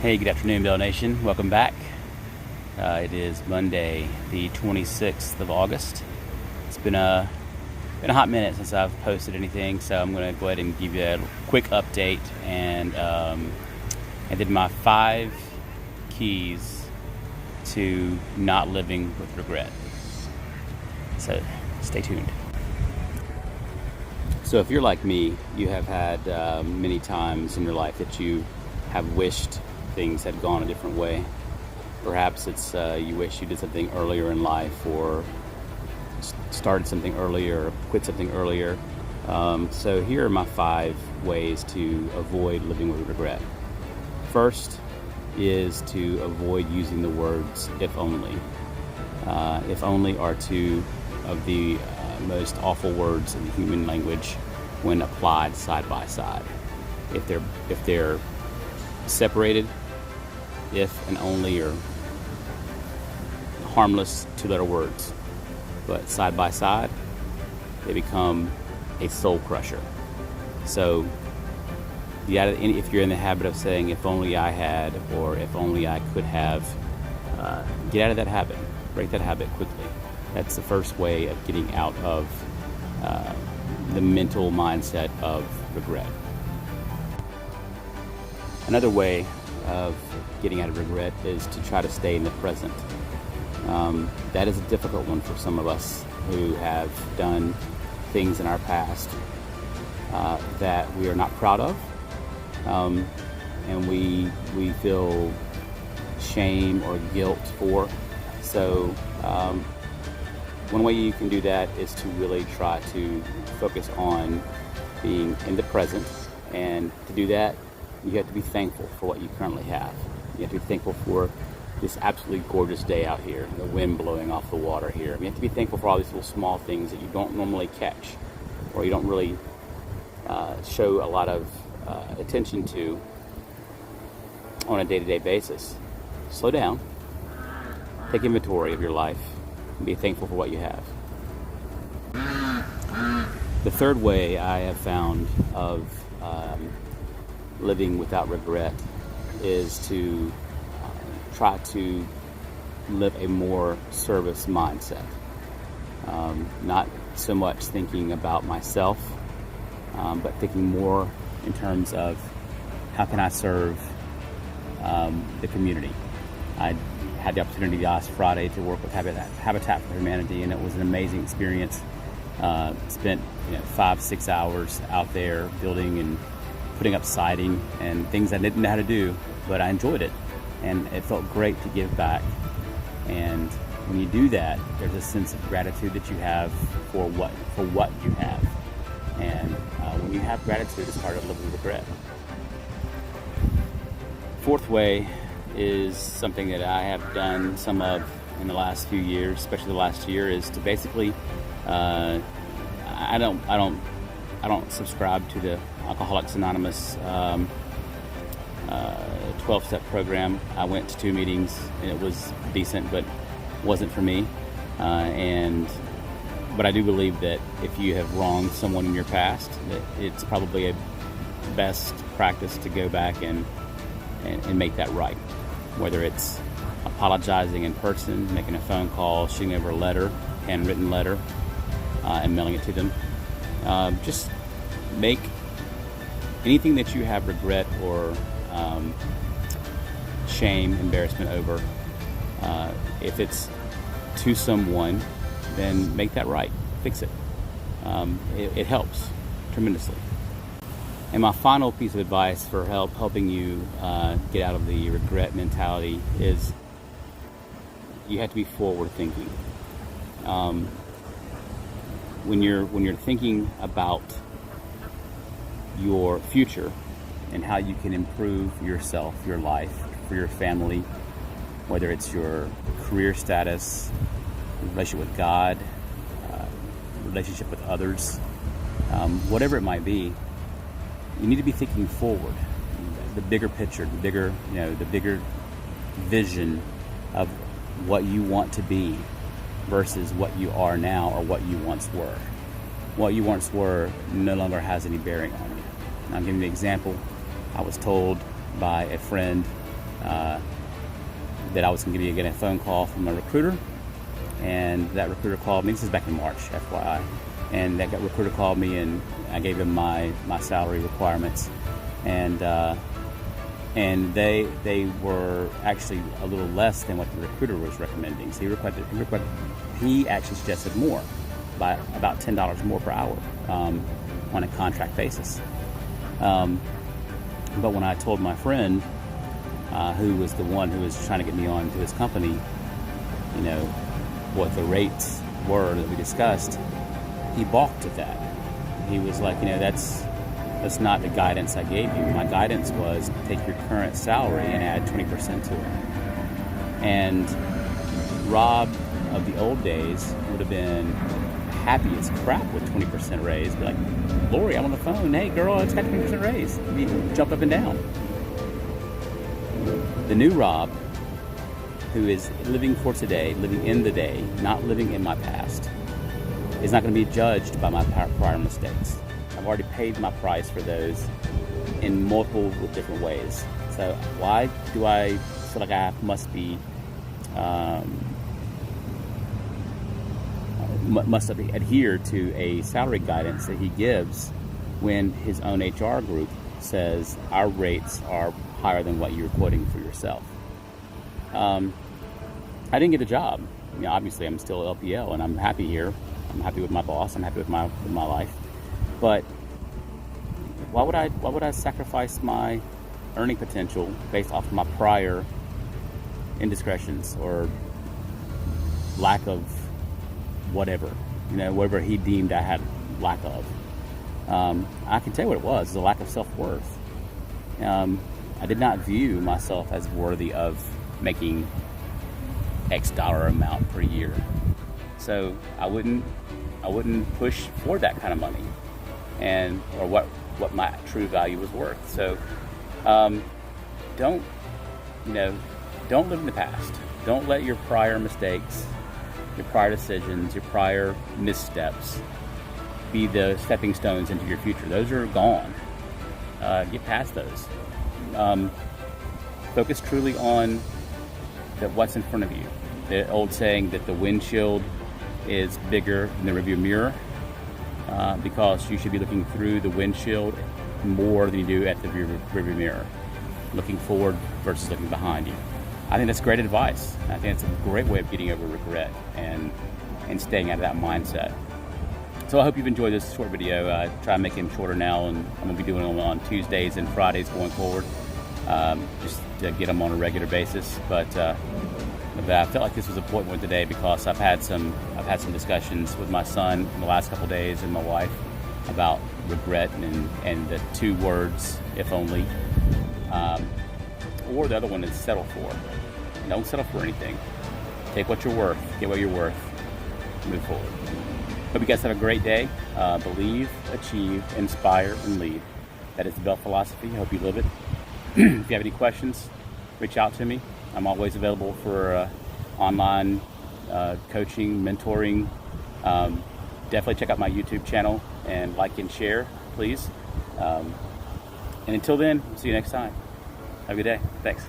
Hey, good afternoon, Bell Nation. Welcome back. It is Monday, the 26th of August. It's been a hot minute since I've posted anything, so I'm going to go ahead and give you a quick update. And I did my 5 keys to not living with regret. So stay tuned. So if you're like me, you have had many times in your life that you have wished things had gone a different way. Perhaps it's you wish you did something earlier in life, or started something earlier, or quit something earlier. So here are my 5 ways to avoid living with regret. First is to avoid using the words "if only." If only are 2 of the most awful words in the human language when applied side by side. If they're separated, if and only are harmless 2-letter words, but side by side they become a soul crusher. So if you're in the habit of saying "if only I had," or "if only I could have," get out of that habit. Break that habit quickly. That's the first way of getting out of the mental mindset of regret. Another way of getting out of regret is to try to stay in the present. That is a difficult one for some of us who have done things in our past that we are not proud of, and we feel shame or guilt for. So one way you can do that is to really try to focus on being in the present, and to do that you have to be thankful for what you currently have. You have to be thankful for this absolutely gorgeous day out here, the wind blowing off the water here. You have to be thankful for all these little small things that you don't normally catch, or you don't really show a lot of attention to on a day-to-day basis. Slow down, take inventory of your life, and be thankful for what you have. The third way I have found of living without regret is to try to live a more service mindset. Not so much thinking about myself, but thinking more in terms of how can I serve the community. I had the opportunity last Friday to work with Habitat for Humanity, and it was an amazing experience. Spent 5-6 hours out there building and putting up siding and things I didn't know how to do, but I enjoyed it, and it felt great to give back. And when you do that, there's a sense of gratitude that you have for what you have, and when you have gratitude, it's hard to live with regret. Fourth way is something that I have done some of in the last few years, especially the last year, is to basically I don't subscribe to the Alcoholics Anonymous 12-step program. I went to 2 meetings and it was decent, but wasn't for me. But I do believe that if you have wronged someone in your past, that it's probably a best practice to go back and make that right. Whether it's apologizing in person, making a phone call, shooting over a letter, handwritten letter, and mailing it to them. Just make anything that you have regret or shame, embarrassment over. If it's to someone, then make that right. Fix it. It helps tremendously. And my final piece of advice for helping you get out of the regret mentality is you have to be forward thinking. When you're thinking about your future and how you can improve yourself, your life, for your family, whether it's your career status, relationship with God, relationship with others, whatever it might be, you need to be thinking forward, the bigger picture, the bigger vision of what you want to be versus what you are now or what you once were. What you once were no longer has any bearing on you. And I'll give you an example. I was told by a friend that I was going to get a phone call from a recruiter, and that recruiter called me. This is back in March, FYI, and that recruiter called me, and I gave him my salary requirements, and they were actually a little less than what the recruiter was recommending. So he actually suggested more, by about $10 more per hour on a contract basis. But when I told my friend, who was the one who was trying to get me on to his company, you know, what the rates were that we discussed, he balked at that. He was like, you know, that's not the guidance I gave you. My guidance was take your current salary and add 20% to it. And Rob of the old days would have been happy as crap with 20% raise. Be like, Lori, I'm on the phone. Hey, girl, it's got 20% raise. He jumped up and down. The new Rob, who is living for today, living in the day, not living in my past, is not going to be judged by my prior mistakes. I've already paid my price for those in multiple different ways. So why do I feel like I must adhere to a salary guidance that he gives when his own HR group says our rates are higher than what you're quoting for yourself? I didn't get the job. You know, obviously, I'm still LPL, and I'm happy here. I'm happy with my boss. I'm happy with my life. But why would I sacrifice my earning potential based off of my prior indiscretions or lack of whatever, you know, whatever he deemed I had lack of? I can tell you what it was. It was a lack of self-worth. I did not view myself as worthy of making X dollar amount per year. So I wouldn't push for that kind of money, or what my true value was worth. So don't live in the past. Don't let your prior mistakes, your prior decisions, your prior missteps be the stepping stones into your future. Those are gone. Get past those. Focus truly on what's in front of you. The old saying that the windshield is bigger than the rearview mirror, because you should be looking through the windshield more than you do at the rearview mirror, looking forward versus looking behind you. I think that's great advice. I think it's a great way of getting over regret and staying out of that mindset. So I hope you've enjoyed this short video. I try to make them shorter now, and I'm going to be doing them on Tuesdays and Fridays going forward, just to get them on a regular basis. But I felt like this was an important one today because I've had some discussions with my son in the last couple of days and my wife about regret and the two words, if only, or the other one is settle for. Don't settle for anything. Take what you're worth, get what you're worth, move forward. Hope you guys have a great day. Believe, achieve, inspire, and lead. That is the Belt philosophy. I hope you live it. If you have any questions, reach out to me. I'm always available for online coaching, mentoring. Definitely check out my YouTube channel and like and share, please. And until then, see you next time. Have a good day. Thanks.